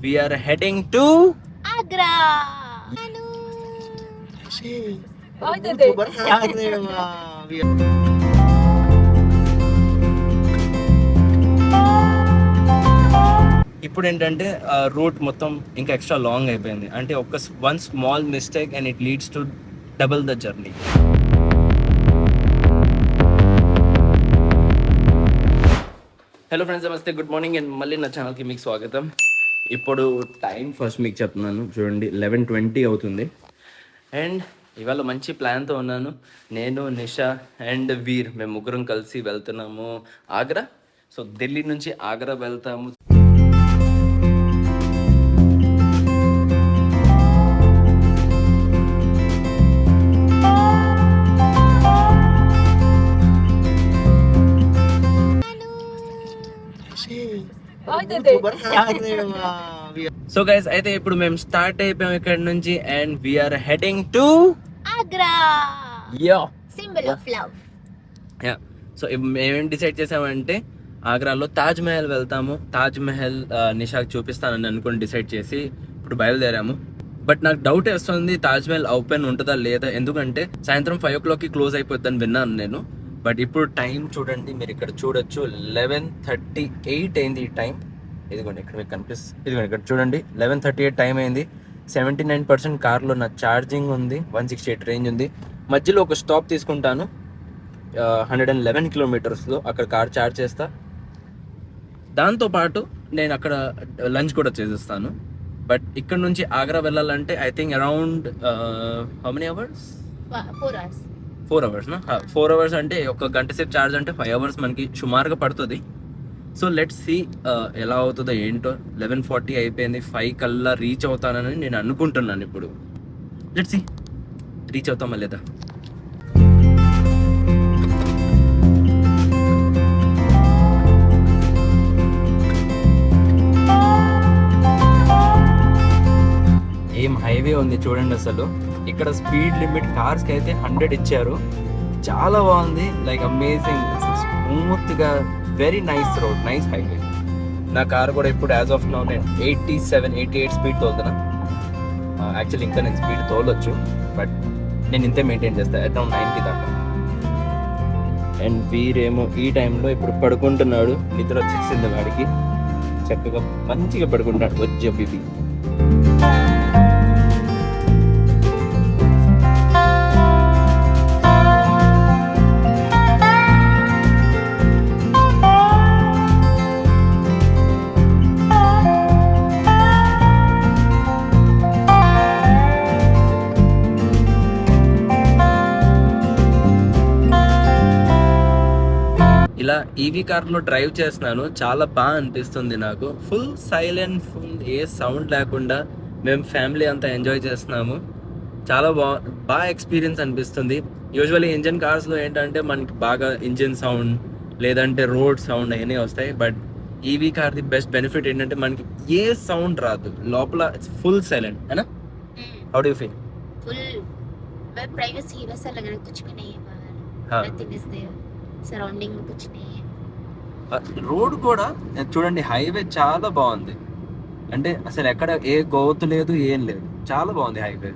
We are heading to Agra. ఇప్పుడు ఏంటంటే route మొత్తం ఇంకా ఎక్స్ట్రా లాంగ్ అయిపోయింది. అంటే ఒక one small mistake and it leads to double the journey. Hello friends, నమస్తే, గుడ్ మార్నింగ్ అండ్ మళ్ళీ నా ఛానల్కి మీకు స్వాగతం. ఇప్పుడు టైం ఫస్ట్ మీకు చెప్తున్నాను చూడండి, 11:20 అవుతుంది. అండ్ ఇవాళ మంచి ప్లాన్తో ఉన్నాను. నేను, నిషా అండ్ వీర్ మేము ముగ్గురం కలిసి వెళ్తున్నాము ఆగ్రా. సో ఢిల్లీ నుంచి ఆగ్రా వెళ్తాము. సో గైస్, అయితే ఇప్పుడు మేము స్టార్ట్ అయిపోయాం ఇక్కడ నుంచి and we're heading to Agra. Yeah Symbol of love. Yeah. So మేమేం డిసైడ్ చేసామంటే ఆగ్రాలో తాజ్ మహల్ వెళ్తాము. తాజ్ మహల్ నిషాకి చూపిస్తానని అనుకుని డిసైడ్ చేసి ఇప్పుడు బయలుదేరాము. బట్ నాకు డౌట్ వేస్తుంది, తాజ్ మహల్ ఓపెన్ ఉంటుందా లేదా, ఎందుకంటే సాయంత్రం 5 o'clockకి క్లోజ్ అయిపోద్దని విన్నాను నేను. బట్ ఇప్పుడు టైం చూడండి, మీరు ఇక్కడ చూడొచ్చు 11:38 అయింది ఈ టైం. ఇదిగోండి ఇక్కడ మీకు కనిపిస్తుంది, ఇదిగోండి ఇక్కడ చూడండి 11:38 టైం అయింది. 79% కార్లో నా ఛార్జింగ్ ఉంది, 168 రేంజ్ ఉంది. మధ్యలో ఒక స్టాప్ తీసుకుంటాను 111 కిలోమీటర్స్లో, అక్కడ కార్ ఛార్జ్ చేస్తా. దాంతోపాటు నేను అక్కడ లంచ్ కూడా చేసేస్తాను. బట్ ఇక్కడ నుంచి ఆగ్రా వెళ్ళాలంటే I think around how many hours? 4 hours. 4 hours నా? 4 hours అంటే ఒక గంట సేపు ఛార్జ్ అంటే 5 hours మనకి సుమారుగా పడుతుంది. సో లెట్స్ సీ ఎలా అవుతుందో ఏంటో. 11:40 అయిపోయింది, 5 కల్లా రీచ్ అవుతానని నేను అనుకుంటున్నాను. ఇప్పుడు లెట్స్ సీ రీచ్ అవుతామా లేదా. ఏం హైవే ఉంది చూడండి అసలు. ఇక్కడ స్పీడ్ లిమిట్ కార్స్కి అయితే 100 ఇచ్చారు. చాలా బాగుంది, లైక్ అమేజింగ్, స్మూత్గా, very nice road, nice highway. నా కార్ కూడా ఇప్పుడు యాజ్ ఆఫ్ నౌ నేను 87-88 స్పీడ్ తోలుతున్నా. యాక్చువల్లీ ఇంకా నేను స్పీడ్ తోలొచ్చు, బట్ నేను ఇంతే మెయింటైన్ చేస్తాను, అరౌండ్ 90 దాకా. అండ్ వీరేమో ఈ టైంలో ఇప్పుడు పడుకుంటున్నాడు, నిద్ర వచ్చేసింది వాడికి. చక్కగా మంచిగా పడుకుంటాడు వచ్చే బీబీ. ఇలా ఈవీ కార్లో డ్రైవ్ చేస్తున్నాను, చాలా బాగా అనిపిస్తుంది నాకు. ఫుల్ సైలెంట్, ఫుల్ ఏ సౌండ్ లేకుండా మేము ఫ్యామిలీ అంతా ఎంజాయ్ చేస్తున్నాము. చాలా బాగా ఎక్స్పీరియన్స్ అనిపిస్తుంది. యూజువల్లీ ఇంజన్ కార్స్లో ఏంటంటే మనకి బాగా ఇంజిన్ సౌండ్ లేదంటే రోడ్ సౌండ్ అవన్నీ వస్తాయి. బట్ ఈవీ కార్ది బెస్ట్ బెనిఫిట్ ఏంటంటే మనకి ఏ సౌండ్ రాదు, లోపల ఇట్స్ ఫుల్ సైలెంట్ है ना. How do you feel? Full. मैं privacy वैसा लग रहा है, कुछ भी नहीं है बाहर. हाँ. Nothing is there. Surrounding में कुछ नहीं है. రోడ్ కూడా చూడండి, హైవే చాలా బాగుంది. అంటే అసలు ఎక్కడ ఏ గోతు లేదు, ఏం లేదు, చాలా బాగుంది హైవే.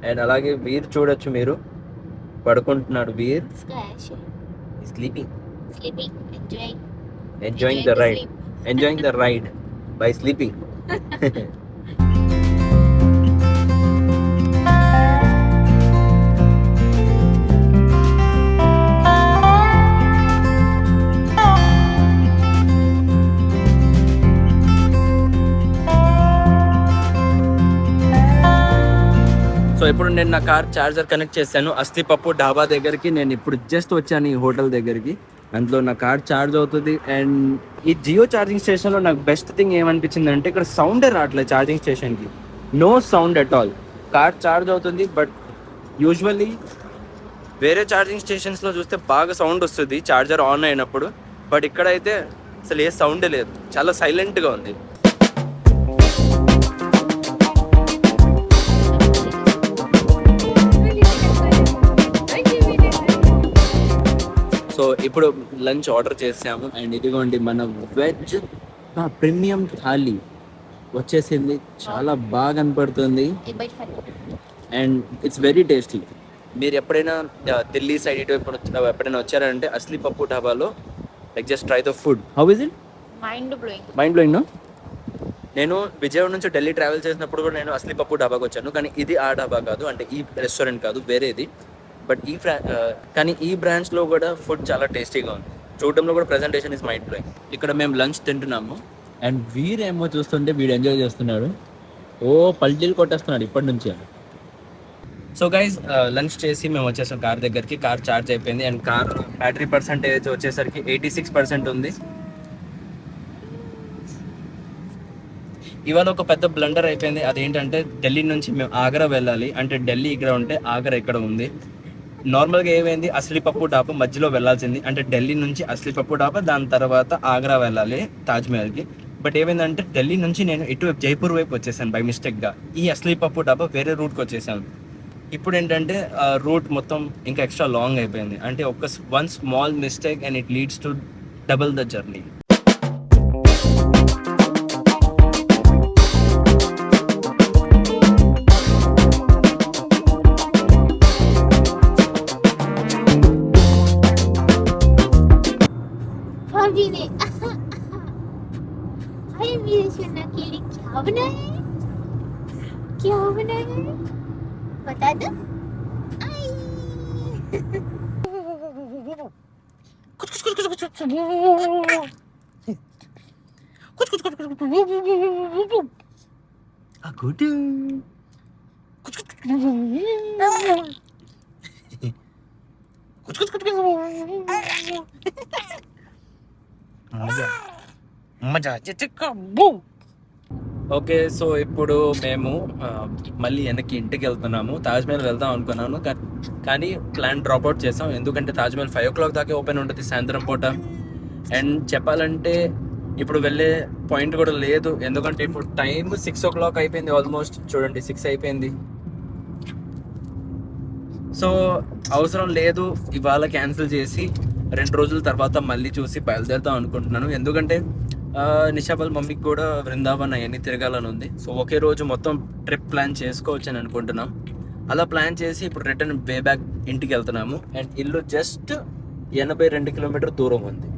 అండ్ అలాగే వీర్ చూడొచ్చు, మీరు పడుకుంటున్నాడు Veer. Splash. Sleeping, Sleeping. Enjoying the ride, enjoying the ride by sleeping. So ఇప్పుడు నేను నా కార్ ఛార్జర్ కనెక్ట్ చేశాను అస్తిపప్పు డాబా దగ్గరికి. నేను ఇప్పుడు జస్ట్ వచ్చాను ఈ హోటల్ దగ్గరికి. అందులో నా కార్ ఛార్జ్ అవుతుంది. అండ్ ఈ జియో ఛార్జింగ్ స్టేషన్లో నాకు బెస్ట్ థింగ్ ఏమనిపించింది అంటే ఇక్కడ సౌండే రావట్లేదు ఛార్జింగ్ స్టేషన్కి, no sound at all. Car charge అవుతుంది, బట్ యూజువల్లీ వేరే ఛార్జింగ్ స్టేషన్స్లో చూస్తే బాగా సౌండ్ వస్తుంది ఛార్జర్ ఆన్ అయినప్పుడు. బట్ ఇక్కడైతే అసలు ఏ సౌండే లేదు, చాలా సైలెంట్గా ఉంది. సో ఇప్పుడు లంచ్ ఆర్డర్ చేసాము. అండ్ ఇదిగోండి మన వెజ్ ప్రీమియం థాలీ. వచ్చేసింది, చాలా బాగా కనపడుతుంది एक बाइट खा लो। And it's very tasty. మీరు ఎప్పుడైనా ఢిల్లీ సైడ్ ఇటువైపు ఎప్పుడైనా వచ్చారంటే అస్లీ పప్పు ఢాబాలో like just try the food. How is it? Mind blowing. Mind blowing. నేను విజయవాడ నుంచి ఢిల్లీ ట్రావెల్ చేసినప్పుడు కూడా నేను అస్లీ పప్పు ఢాబాకి వచ్చాను, కానీ ఇది ఆ ఢాబా కాదు, అంటే ఈ రెస్టారెంట్ కాదు, వేరేది. బట్ కానీ ఈ బ్రాంచ్లో కూడా ఫుడ్ చాలా టేస్టీగా ఉంది. చూడటంలో కూడా ప్రెజెంటేషన్ ఇస్ మైండ్ బ్లోయింగ్. ఇక్కడ మేము లంచ్ తింటున్నాము అండ్ వీరేమో చూస్తుంటే వీడు ఎంజాయ్ చేస్తున్నాడు. ఓ పల్టీలు కొట్టేస్తున్నాడు ఇప్పటి నుంచి. సో గైజ్ లంచ్ చేసి మేము వచ్చేసాం కార్ దగ్గరికి. కార్ ఛార్జ్ అయిపోయింది అండ్ కార్ బ్యాటరీ పర్సెంటేజ్ వచ్చేసరికి 86% ఉంది. ఇవాళ ఒక పెద్ద బ్లండర్ అయిపోయింది. అదేంటంటే ఢిల్లీ నుంచి మేము ఆగ్రా వెళ్ళాలి, అంటే ఢిల్లీ ఇక్కడ ఉంటే ఆగ్రా ఇక్కడ ఉంది. నార్మల్గా ఏమైంది, అస్లీ పప్పు డాబా మధ్యలో వెళ్ళాల్సింది, అంటే ఢిల్లీ నుంచి అస్లీ పప్పు డాబా, దాని తర్వాత ఆగ్రా వెళ్ళాలి తాజ్మహల్కి. బట్ ఏమైందంటే ఢిల్లీ నుంచి నేను ఇటువైపు జైపూర్ వైపు వచ్చేసాను బై మిస్టేక్గా. ఈ అస్లీ పప్పు డాబా వేరే రూట్కి వచ్చేసాను. ఇప్పుడు ఏంటంటే రూట్ మొత్తం ఇంకా ఎక్స్ట్రా లాంగ్ అయిపోయింది, అంటే one small mistake and it leads to double the journey. भाभी ने हाय मेरे सोना के लिए क्या बनाया है? क्या बनाया है? बता दो। आई ఓకే, సో ఇప్పుడు మేము మళ్ళీ వెనక్కి ఇంటికి వెళ్తున్నాము. తాజ్మహల్ వెళ్దాం అనుకున్నాను, కానీ ప్లాన్ డ్రాప్ అవుట్ చేసాం. ఎందుకంటే తాజ్మహల్ 5 o'clock దాకా ఓపెన్ ఉంటుంది సాయంత్రం పూట. అండ్ చెప్పాలంటే ఇప్పుడు వెళ్ళే పాయింట్ కూడా లేదు, ఎందుకంటే ఇప్పుడు టైం 6 o'clock అయిపోయింది. ఆల్మోస్ట్ చూడండి 6 అయిపోయింది. సో అవసరం లేదు, ఇవాళ క్యాన్సిల్ చేసి 2 రోజుల తర్వాత మళ్ళీ చూసి బయలుదేరుతాం అనుకుంటున్నాను. ఎందుకంటే నిషా వాళ్ళ మమ్మీకి కూడా బృందావన్ అవన్నీ తిరగాలని ఉంది. సో ఒకే రోజు మొత్తం ట్రిప్ ప్లాన్ చేసుకోవచ్చు అని అనుకుంటున్నాం. అలా ప్లాన్ చేసి ఇప్పుడు రిటర్న్ వే బ్యాక్ ఇంటికి వెళ్తున్నాము. అండ్ ఇల్లు జస్ట్ 82 కిలోమీటర్ దూరం ఉంది.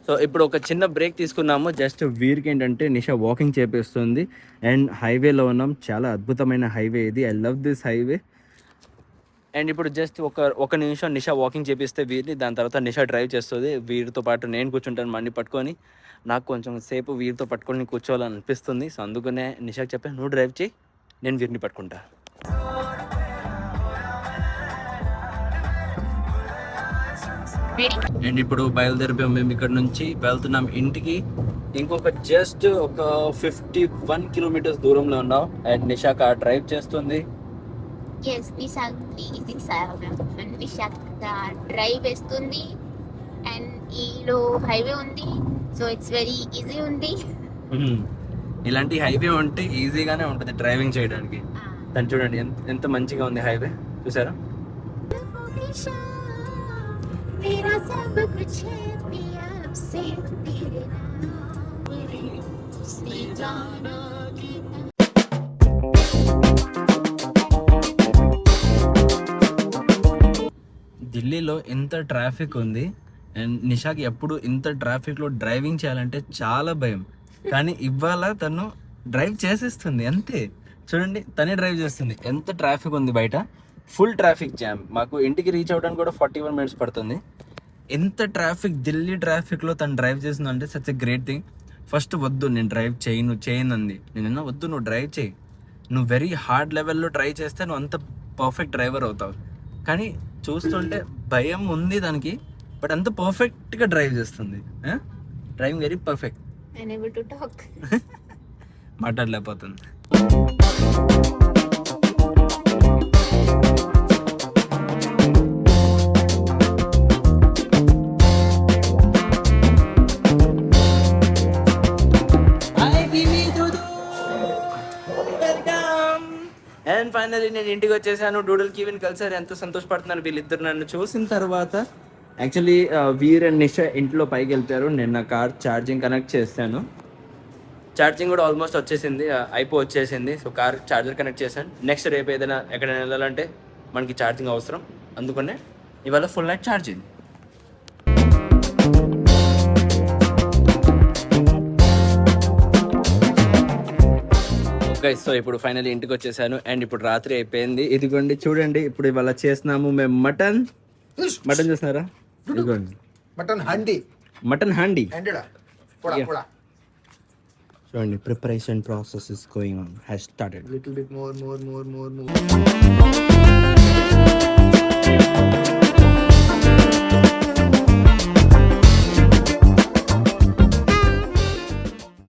సో ఇప్పుడు ఒక చిన్న బ్రేక్ తీసుకున్నాము. జస్ట్ వీరికి ఏంటంటే నిషా వాకింగ్ చేపిస్తుంది అండ్ హైవేలో ఉన్నాం. చాలా అద్భుతమైన హైవే ఇది. I love this highway. And ఇప్పుడు జస్ట్ ఒక నిమిషం నిషా వాకింగ్ చేపిస్తే వీరిని, దాని తర్వాత నిషా డ్రైవ్ చేస్తుంది. వీరితో పాటు నేను కూర్చుంటాను మన్ని పట్టుకొని. నాకు కొంచెం సేపు వీరితో పట్టుకొని కూర్చోవాలని అనిపిస్తుంది. సో అందుకనే నిషాకి చెప్పాను, నువ్వు డ్రైవ్ చేయి, నేను వీరిని పట్టుకుంటా. అండ్ ఇప్పుడు బయలుదేరిపోయాం. మేము ఇక్కడ నుంచి వెళ్తున్నాం ఇంటికి. ఇంకొక జస్ట్ ఒక 51 కిలోమీటర్స్ దూరంలో ఉన్నాం. అండ్ నిషా కార్ డ్రైవ్ చేస్తుంది. yes నిషా డ్రైవ్ వేస్తుంది. అండ్ ఈలో హైవే ఉంది, సో ఇట్స్ వెరీ ఈజీ ఉంది. ఇలాంటి హైవే ఉంటే ఈజీగానే ఉంటుంది డ్రైవింగ్ చేయడానికి. దాన్ని చూడండి ఎంత మంచిగా ఉంది హైవే, చూసారా? मेरा सब कुछ है पिया से तेरे ఢిల్లీలో ఇంత ట్రాఫిక్ ఉంది అండ్ నిషాకి ఎప్పుడు ఇంత ట్రాఫిక్లో డ్రైవింగ్ చేయాలంటే చాలా భయం. కానీ ఇవాళ తను డ్రైవ్ చేసేస్తుంది అంతే. చూడండి తనే డ్రైవ్ చేస్తుంది. ఎంత ట్రాఫిక్ ఉంది బయట, ఫుల్ ట్రాఫిక్ జామ్. మాకు ఇంటికి రీచ్ అవ్వడానికి కూడా 41 minutes పడుతుంది. ఎంత ట్రాఫిక్, ఢిల్లీ ట్రాఫిక్లో తను డ్రైవ్ చేసిందంటే such a great thing. First వద్దు నేను డ్రైవ్ చేయను అంది. నేను వద్దు నువ్వు డ్రైవ్ చేయి, నువ్వు వెరీ హార్డ్ లెవెల్లో ట్రై చేస్తే నువ్వు అంత పర్ఫెక్ట్ డ్రైవర్ అవుతావు. కానీ చూస్తుంటే భయం ఉంది దానికి, బట్ అంత పర్ఫెక్ట్గా డ్రైవ్ చేస్తుంది. Driving very perfect. మాట్లాడలేకపోతుంది. అండ్ ఫైనల్లీ నేను ఇంటికి వచ్చేసాను. డూడల్ కీవిన్ కలిసారు, ఎంతో సంతోషపడుతున్నారు వీళ్ళిద్దరు నన్ను చూసిన తర్వాత. యాక్చువల్లీ వీర్ అండ్ నిషా ఇంట్లో పైకి వెళ్తారు. నేను నా కార్ ఛార్జింగ్ కనెక్ట్ చేశాను. ఛార్జింగ్ కూడా ఆల్మోస్ట్ వచ్చేసింది, వచ్చేసింది. సో కార్ ఛార్జర్ కనెక్ట్ చేశాను. నెక్స్ట్ రేపు ఏదైనా ఎక్కడైనా వెళ్ళాలంటే మనకి ఛార్జింగ్ అవసరం, అందుకనే ఇవాళ full night charging. Okay, so ఇప్పుడు ఫైనల్లీ ఇంటికి వచ్చేసాను అండ్ ఇప్పుడు రాత్రి అయిపోయింది. ఇదిగోండి చూడండి, ఇప్పుడు ఇవాళ చేస్తున్నాము మేము మటన్ చూస్తున్నారా? ఇదిగోండి మటన్ హండీ. మటన్ హండీ హండీడా పోడా Yeah. పోడా. చూడండి, preparation process is going on, has started. Little bit more.